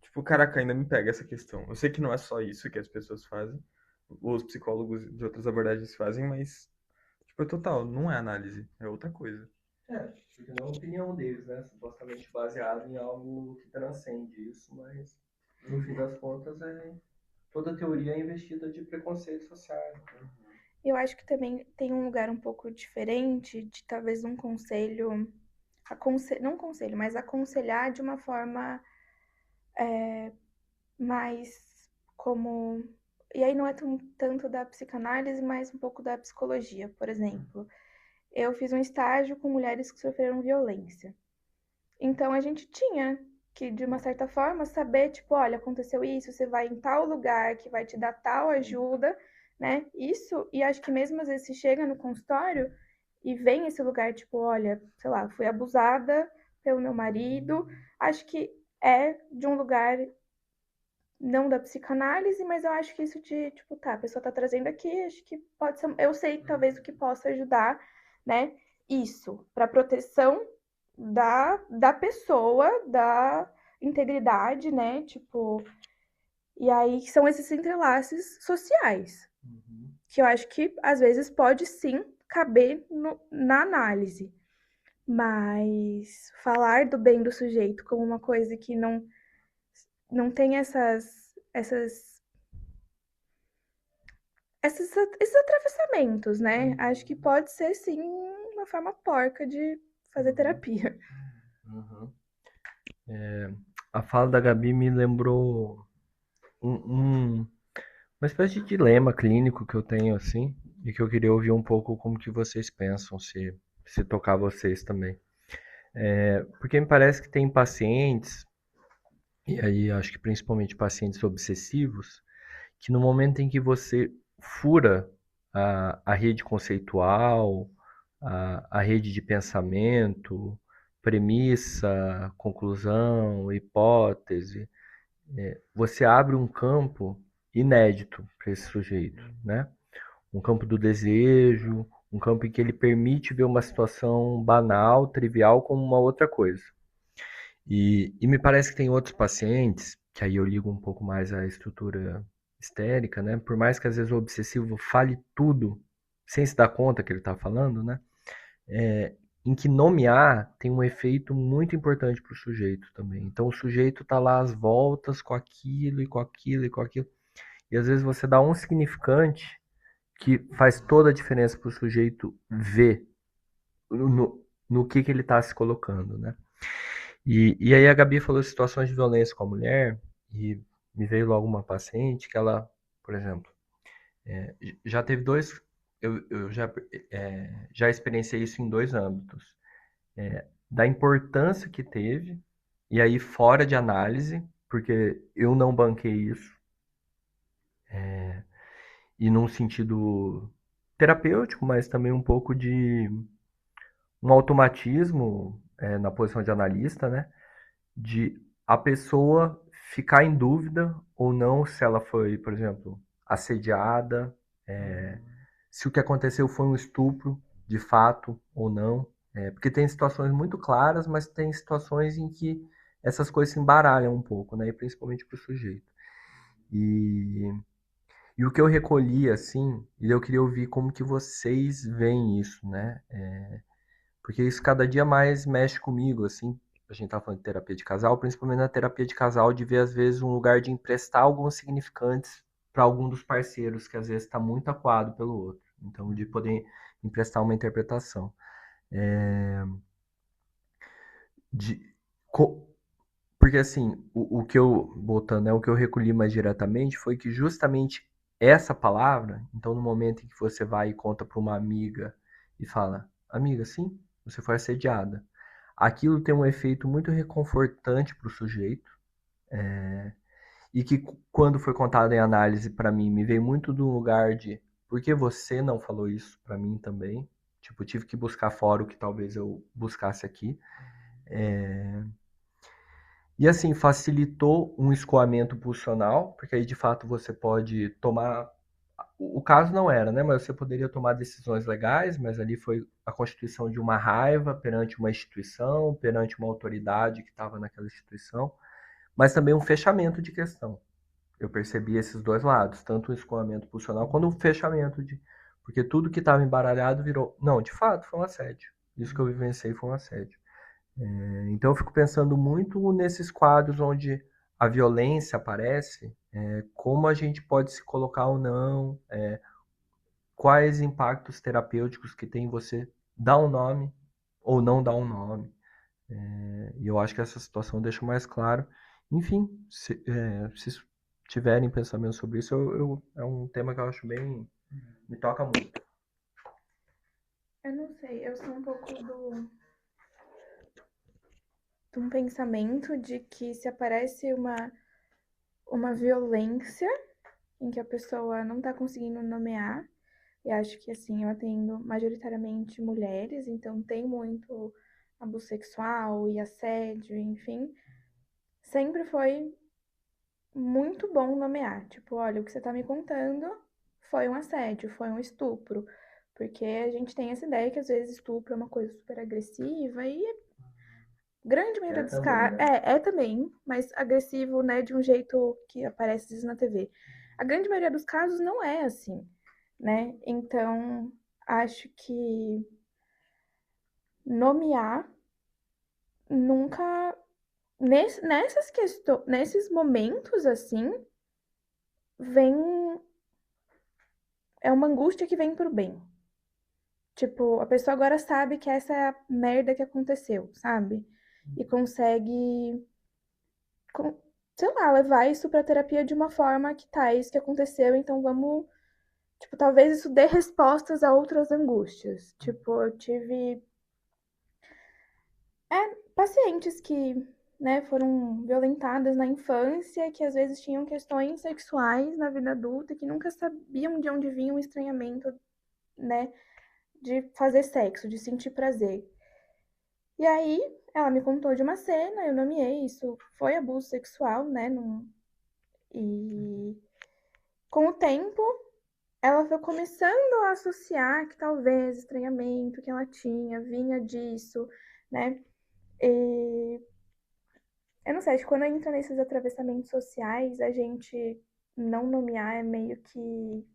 S5: tipo, caraca, ainda me pega essa questão. Eu sei que não é só isso que as pessoas fazem, os psicólogos de outras abordagens fazem, mas, tipo, é total, não é análise, é outra coisa.
S1: Porque não é a opinião deles, né? Supostamente baseado em algo que transcende isso, mas no fim das contas toda teoria é investida de preconceitos sociais.
S4: Eu acho que também tem um lugar um pouco diferente de talvez um conselho, não conselho, mas aconselhar de uma forma mais como. E aí não é tanto da psicanálise, mas um pouco da psicologia. Por exemplo, eu fiz um estágio com mulheres que sofreram violência. Então a gente tinha que, de uma certa forma, saber, tipo, olha, aconteceu isso, você vai em tal lugar que vai te dar tal ajuda, né? Isso, e acho que mesmo às vezes se chega no consultório e vem esse lugar, tipo, olha, sei lá, fui abusada pelo meu marido, acho que é de um lugar não da psicanálise, mas eu acho que isso de, tipo, tá, a pessoa tá trazendo aqui, acho que pode ser, eu sei talvez o que possa ajudar, né? Isso, para proteção da pessoa, da integridade, né? Tipo, e aí são esses entrelaces sociais, que eu acho que às vezes pode sim caber na análise, mas falar do bem do sujeito como uma coisa que não tem esses atravessamentos, né? Acho que pode ser sim uma forma porca de fazer terapia.
S1: A fala da Gabi me lembrou uma espécie de dilema clínico que eu tenho, assim, e que eu queria ouvir um pouco como que vocês pensam, se tocar vocês também. Porque me parece que tem pacientes, e aí acho que principalmente pacientes obsessivos, que no momento em que você fura a rede conceitual, a rede de pensamento, premissa, conclusão, hipótese. Você abre um campo inédito para esse sujeito, né? Um campo do desejo, um campo em que ele permite ver uma situação banal, trivial, como uma outra coisa. E me parece que tem outros pacientes, que aí eu ligo um pouco mais à estrutura histérica, né? Por mais que às vezes o obsessivo fale tudo sem se dar conta que ele está falando, né? Em que nomear tem um efeito muito importante para o sujeito também. Então o sujeito está lá às voltas com aquilo e com aquilo e com aquilo. E às vezes você dá um significante que faz toda a diferença para o sujeito ver no que ele está se colocando, né? E aí a Gabi falou de situações de violência com a mulher, e me veio logo uma paciente que ela, por exemplo, já teve dois. Eu já experienciei isso em dois âmbitos. Da importância que teve, e aí fora de análise, porque eu não banquei isso, e num sentido terapêutico, mas também um pouco de um automatismo na posição de analista, né? De a pessoa ficar em dúvida ou não se ela foi, por exemplo, assediada, se o que aconteceu foi um estupro, de fato, ou não. Porque tem situações muito claras, mas tem situações em que essas coisas se embaralham um pouco, né? E principalmente para o sujeito. E o que eu recolhi, assim, e eu queria ouvir como que vocês veem isso, né? Porque isso cada dia mais mexe comigo, assim. A gente tá falando de terapia de casal, principalmente na terapia de casal, de ver às vezes um lugar de emprestar alguns significantes para algum dos parceiros, que às vezes está muito acuado pelo outro. Então, de poder emprestar uma interpretação. De, porque assim, o que eu, voltando, o que eu recolhi mais diretamente foi que justamente essa palavra, então no momento em que você vai e conta para uma amiga e fala, amiga, sim, você foi assediada. Aquilo tem um efeito muito reconfortante para o sujeito, e que quando foi contado em análise para mim, me veio muito do lugar de por que você não falou isso para mim também? Tipo, tive que buscar fora o que talvez eu buscasse aqui. E assim, facilitou um escoamento pulsional, porque aí de fato você pode tomar. O caso não era, né? Mas você poderia tomar decisões legais, mas ali foi a constituição de uma raiva perante uma instituição, perante uma autoridade que estava naquela instituição, mas também um fechamento de questão. Eu percebi esses dois lados, tanto o escoamento pulsional quanto o fechamento de. Porque tudo que estava embaralhado virou. Não, de fato, foi um assédio. Isso que eu vivenciei foi um assédio. Então eu fico pensando muito nesses quadros onde a violência aparece, como a gente pode se colocar ou não, quais impactos terapêuticos que tem você dar um nome ou não dar um nome. E eu acho que essa situação deixa mais claro. Enfim, se tiverem pensamento sobre isso, é um tema que eu acho bem. Me toca muito.
S4: Eu não sei, eu sou um pouco de um pensamento de que se aparece uma violência em que a pessoa não tá conseguindo nomear, e acho que assim, eu atendo majoritariamente mulheres, então tem muito abuso sexual e assédio, enfim, sempre foi muito bom nomear. Tipo, olha, o que você tá me contando foi um assédio, foi um estupro. Porque a gente tem essa ideia que às vezes estupro é uma coisa super agressiva e grande maioria dos casos. É também, mas agressivo, né, de um jeito que aparece às vezes na TV. A grande maioria dos casos não é assim, né? Então, acho que nomear nunca. Nessas questões, nesses momentos assim, vem. É uma angústia que vem pro bem. Tipo, a pessoa agora sabe que essa é a merda que aconteceu, sabe? E consegue, sei lá, levar isso pra terapia de uma forma que tá, é isso que aconteceu, então vamos. Tipo, talvez isso dê respostas a outras angústias. Tipo, eu tive pacientes que né, foram violentadas na infância, que às vezes tinham questões sexuais na vida adulta, que nunca sabiam de onde vinha o estranhamento, né, de fazer sexo, de sentir prazer. E aí, ela me contou de uma cena, eu nomeei isso, foi abuso sexual, né, e com o tempo, ela foi começando a associar que talvez estranhamento que ela tinha vinha disso, né, e eu não sei, acho que quando entra nesses atravessamentos sociais, a gente não nomear é meio que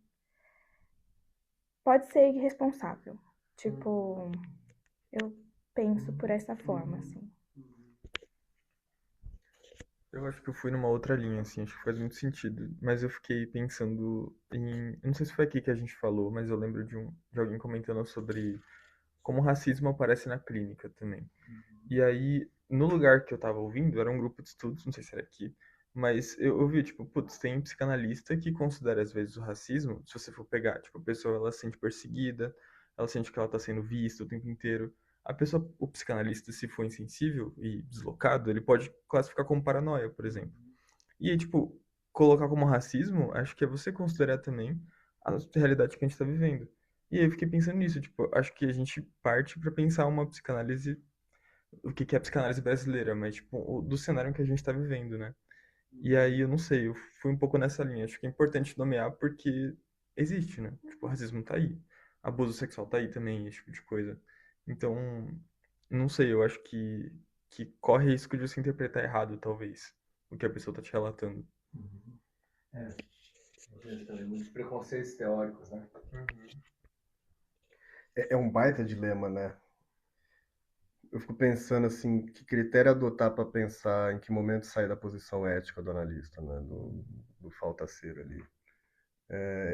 S4: pode ser irresponsável. Tipo, eu penso por essa forma, assim.
S5: Eu acho que eu fui numa outra linha, assim, acho que faz muito sentido. Mas eu fiquei pensando em. Eu não sei se foi aqui que a gente falou, mas eu lembro de alguém comentando sobre como o racismo aparece na clínica também. E aí, no lugar que eu tava ouvindo, era um grupo de estudos, não sei se era aqui, mas eu vi, tipo, putz, tem psicanalista que considera às vezes o racismo, se você for pegar, tipo, a pessoa ela se sente perseguida, ela sente que ela tá sendo vista o tempo inteiro. A pessoa, o psicanalista, se for insensível e deslocado, ele pode classificar como paranoia, por exemplo. E aí, tipo, colocar como racismo, acho que é você considerar também a realidade que a gente tá vivendo. E aí eu fiquei pensando nisso, tipo, acho que a gente parte pra pensar uma psicanálise o que que é a psicanálise brasileira, mas tipo, do cenário em que a gente tá vivendo, né? E aí eu não sei, eu fui um pouco nessa linha. Acho que é importante nomear porque existe, né? Tipo, o racismo tá aí. Abuso sexual tá aí também, esse tipo de coisa. Então, não sei, eu acho que corre risco de você interpretar errado, talvez, o que a pessoa tá te relatando.
S1: É, gente, também muitos preconceitos teóricos, né?
S2: É um baita dilema, né? Eu fico pensando assim, que critério adotar para pensar em que momento sair da posição ética do analista, né? Do faltaceiro ali.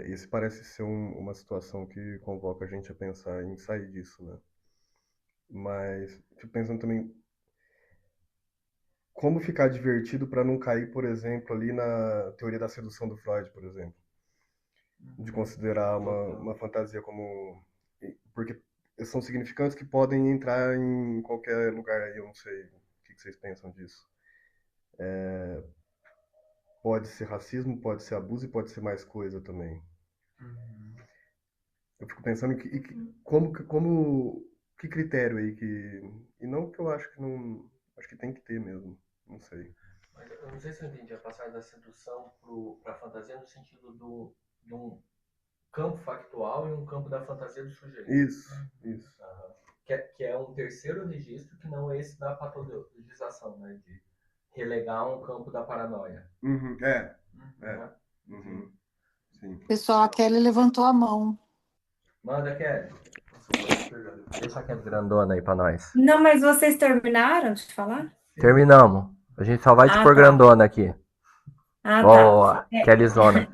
S2: Esse parece ser uma situação que convoca a gente a pensar em sair disso, né? Mas fico pensando também como ficar divertido para não cair, por exemplo, ali na teoria da sedução do Freud, por exemplo, de considerar uma fantasia como porque são significantes que podem entrar em qualquer lugar aí, eu não sei o que vocês pensam disso. Pode ser racismo, pode ser abuso e pode ser mais coisa também. Eu fico pensando que critério aí que e não que eu acho que não acho que tem que ter mesmo, não sei.
S1: Mas eu não sei se eu entendi a passagem da sedução para a fantasia no sentido de um campo factual e um campo da fantasia do sujeito.
S2: Isso, isso.
S1: Aham. Que é um terceiro registro que não é esse da patologização, né? De relegar um campo da paranoia.
S2: Uhum,
S1: Né?
S2: uhum, sim.
S6: Pessoal, a Kelly levantou a mão.
S1: Manda, Kelly. Deixa a Kelly grandona aí pra nós.
S3: Não, mas vocês terminaram de falar?
S1: Terminamos. A gente só vai te
S3: Ah,
S1: pôr
S3: tá.
S1: grandona aqui.
S3: Ah, tá.
S1: Ó, Kelly Zona.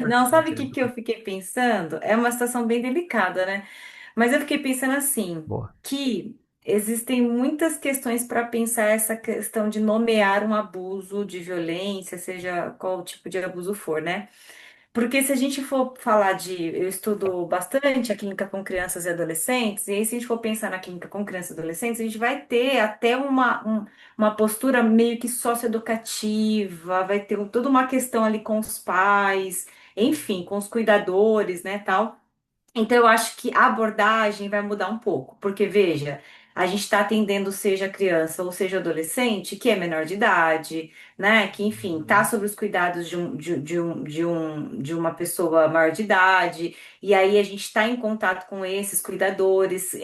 S3: Não, sabe o que que eu fiquei pensando? É uma situação bem delicada, né? Mas eu fiquei pensando assim,
S1: Boa.
S3: que existem muitas questões para pensar essa questão de nomear um abuso de violência, seja qual tipo de abuso for, né? Porque se a gente for falar de. Eu estudo bastante a clínica com crianças e adolescentes, e aí, se a gente for pensar na clínica com crianças e adolescentes, a gente vai ter até uma postura meio que socioeducativa, vai ter toda uma questão ali com os pais, enfim, com os cuidadores, né, tal. Então, eu acho que a abordagem vai mudar um pouco, porque veja, a gente está atendendo seja criança ou seja adolescente que é menor de idade, né? Que, enfim, está sob os cuidados de uma pessoa maior de idade, e aí a gente está em contato com esses cuidadores.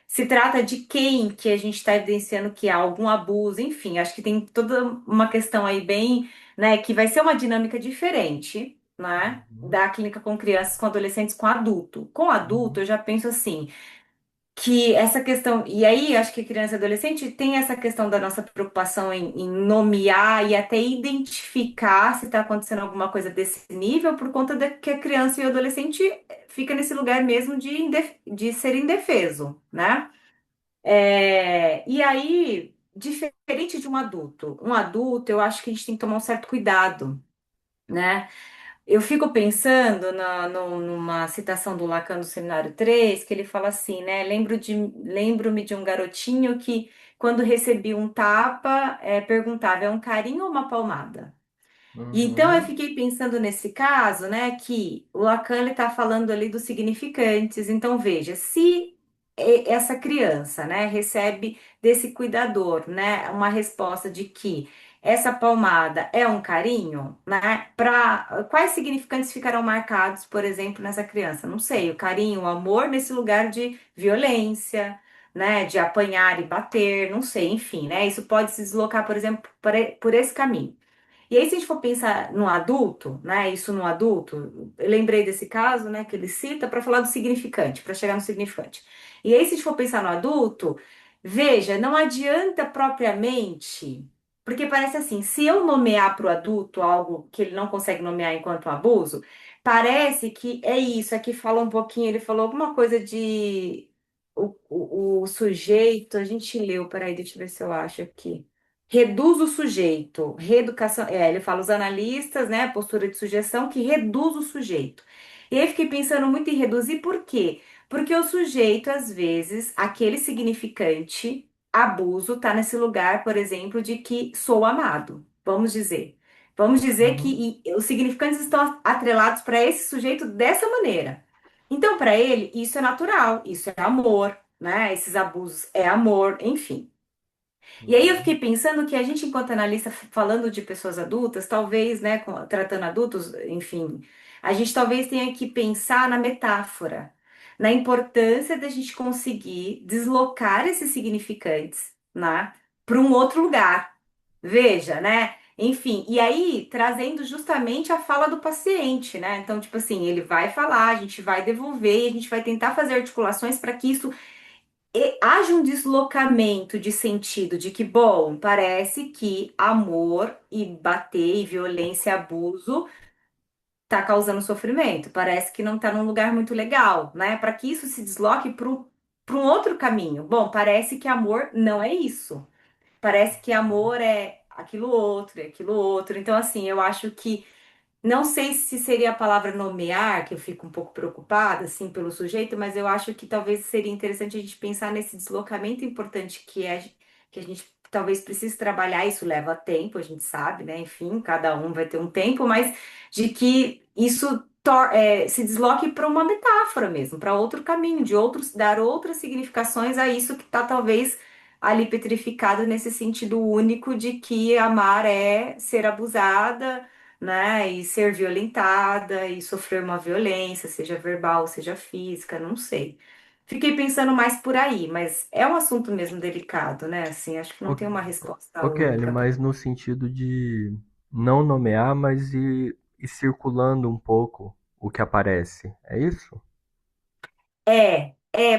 S3: Se trata de quem que a gente está evidenciando que há algum abuso, enfim, acho que tem toda uma questão aí bem, né, que vai ser uma dinâmica diferente, né? Da clínica com crianças, com adolescentes, com adulto. Com adulto, eu já penso assim, que essa questão, e aí acho que criança e adolescente tem essa questão da nossa preocupação em nomear e até identificar se está acontecendo alguma coisa desse nível, por conta de que a criança e o adolescente fica nesse lugar mesmo de ser indefeso, né? E aí, diferente de um adulto, eu acho que a gente tem que tomar um certo cuidado, né? Eu fico pensando numa citação do Lacan do Seminário 3 que ele fala assim, né? Lembro-me de um garotinho que quando recebi um tapa, perguntava, é um carinho ou uma palmada? E então eu
S1: Uhum.
S3: fiquei pensando nesse caso, né, que o Lacan está falando ali dos significantes. Então veja, se essa criança, né, recebe desse cuidador, né, uma resposta de que essa palmada é um carinho, né, para quais significantes ficarão marcados, por exemplo, nessa criança? Não sei, o carinho, o amor nesse lugar de violência, né, de apanhar e bater, não sei, enfim, né, isso pode se deslocar, por exemplo, por esse caminho. E aí, se a gente for pensar no adulto, né? Isso no adulto, eu lembrei desse caso, né, que ele cita para falar do significante, para chegar no significante. E aí, se a gente for pensar no adulto, veja, não adianta propriamente, porque parece assim, se eu nomear para o adulto algo que ele não consegue nomear enquanto um abuso, parece que é isso. Aqui fala um pouquinho, ele falou alguma coisa de o sujeito, a gente leu, peraí, deixa eu ver se eu acho aqui. Reduz o sujeito, reeducação, ele fala os analistas, né, postura de sugestão que reduz o sujeito. E aí fiquei pensando muito em reduzir, por quê? Porque o sujeito, às vezes, aquele significante, abuso, tá nesse lugar, por exemplo, de que sou amado, vamos dizer. Vamos dizer
S1: Uhum.
S3: que os significantes estão atrelados para esse sujeito dessa maneira. Então, para ele, isso é natural, isso é amor, né? Esses abusos é amor, enfim. E aí eu fiquei
S1: Uhum.
S3: pensando que a gente, enquanto analista, falando de pessoas adultas, talvez, né, tratando adultos, enfim, a gente talvez tenha que pensar na metáfora, na importância da gente conseguir deslocar esses significantes, né, para um outro lugar. Veja, né? Enfim, e aí trazendo justamente a fala do paciente, né? Então, tipo assim, ele vai falar, a gente vai devolver, e a gente vai tentar fazer articulações para que isso haja um deslocamento de sentido de que, bom, parece que amor e bater e violência e abuso tá causando sofrimento, parece que não tá num lugar muito legal, né? Para que isso se desloque para um outro caminho. Bom, parece que amor não é isso. Parece que amor é aquilo outro, é aquilo outro. Então, assim, eu acho que não sei se seria a palavra nomear, que eu fico um pouco preocupada, assim, pelo sujeito, mas eu acho que talvez seria interessante a gente pensar nesse deslocamento importante que a gente talvez precise trabalhar. Isso leva tempo, a gente sabe, né? Enfim, cada um vai ter um tempo, mas de que isso se desloque para uma metáfora mesmo, para outro caminho, de outros, dar outras significações a isso que está talvez ali petrificado nesse sentido único de que amar é ser abusada, né? E ser violentada e sofrer uma violência, seja verbal, seja física, não sei. Fiquei pensando mais por aí, mas é um assunto mesmo delicado, né? Assim, acho que não
S1: Ô,
S3: tem uma resposta
S1: ô Kelly,
S3: única para.
S1: mas no sentido de não nomear, mas ir circulando um pouco o que aparece. É isso?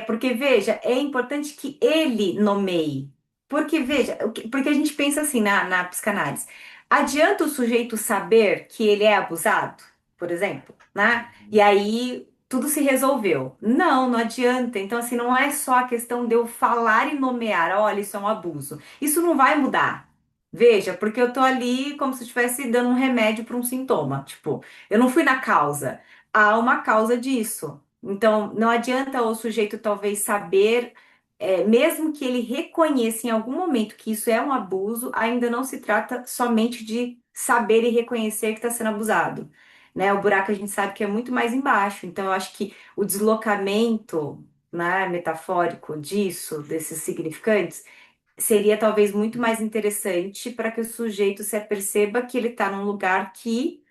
S3: Porque veja, é importante que ele nomeie. Porque veja, porque a gente pensa assim na psicanálise. Adianta o sujeito saber que ele é abusado, por exemplo, né? E aí tudo se resolveu. Não, não adianta. Então, assim, não é só a questão de eu falar e nomear, olha, isso é um abuso. Isso não vai mudar. Veja, porque eu tô ali como se eu estivesse dando um remédio para um sintoma. Tipo, eu não fui na causa. Há uma causa disso. Então, não adianta o sujeito talvez saber, mesmo que ele reconheça em algum momento que isso é um abuso, ainda não se trata somente de saber e reconhecer que está sendo abusado, né? O buraco a gente sabe que é muito mais embaixo. Então, eu acho que o deslocamento, né, metafórico disso, desses significantes, seria talvez muito mais interessante para que o sujeito se aperceba que ele está num lugar que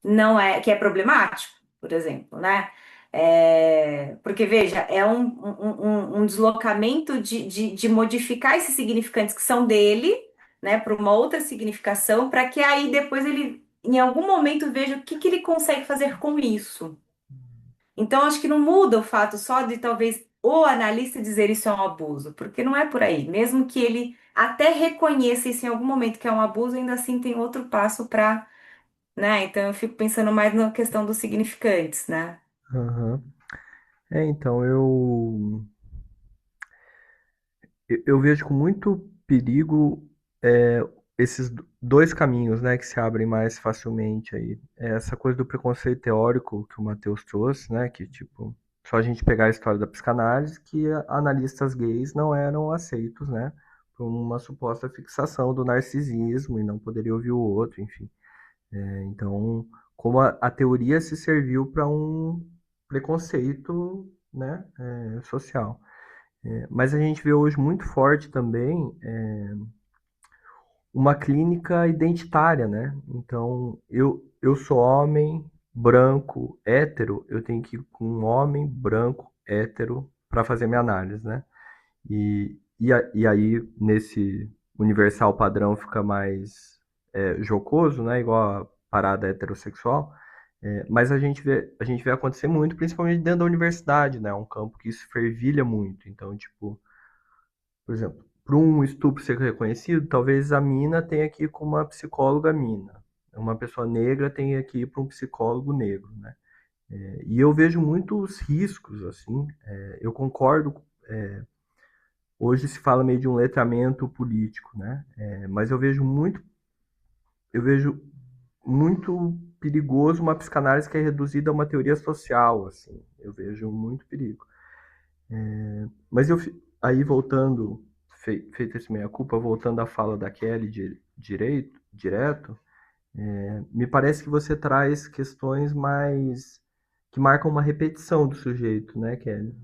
S3: não é, que é problemático, por exemplo, né? Porque, veja, é um deslocamento de modificar esses significantes que são dele, né, para uma outra significação, para que aí depois ele, em algum momento, veja o que, que ele consegue fazer com isso. Então, acho que não muda o fato só de talvez o analista dizer isso é um abuso, porque não é por aí. Mesmo que ele até reconheça isso em algum momento que é um abuso, ainda assim tem outro passo para, né? Então eu fico pensando mais na questão dos significantes, né?
S1: Aham. Então, eu vejo com muito perigo é, esses dois caminhos, né, que se abrem mais facilmente aí. É essa coisa do preconceito teórico que o Matheus trouxe, né, que tipo, só a gente pegar a história da psicanálise, que analistas gays não eram aceitos, né, por uma suposta fixação do narcisismo e não poderia ouvir o outro, enfim. Então, como a teoria se serviu para um preconceito, né, social. Mas a gente vê hoje muito forte também uma clínica identitária, né? Então, eu sou homem, branco, hétero, eu tenho que ir com um homem, branco, hétero para fazer minha análise, né? E aí, nesse universal padrão fica mais jocoso, né? Igual a parada heterossexual. Mas a gente vê acontecer muito, principalmente dentro da universidade, né? Um campo que isso fervilha muito. Então, tipo, por exemplo, para um estupro ser reconhecido, talvez a mina tenha que ir com uma psicóloga mina. Uma pessoa negra tenha que ir para um psicólogo negro, né? E eu vejo muitos riscos, assim. Eu concordo. Hoje se fala meio de um letramento político, né? Mas eu vejo muito perigoso uma psicanálise que é reduzida a uma teoria social, assim. Eu vejo muito perigo. Mas aí voltando, feito esse meia-culpa, voltando à fala da Kelly direto, me parece que você traz questões mais que marcam uma repetição do sujeito, né, Kelly?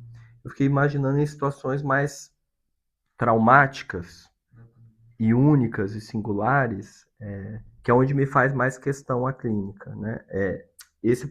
S1: Eu fiquei imaginando em situações mais traumáticas e únicas e singulares, que é onde me faz mais questão a clínica, né? Esse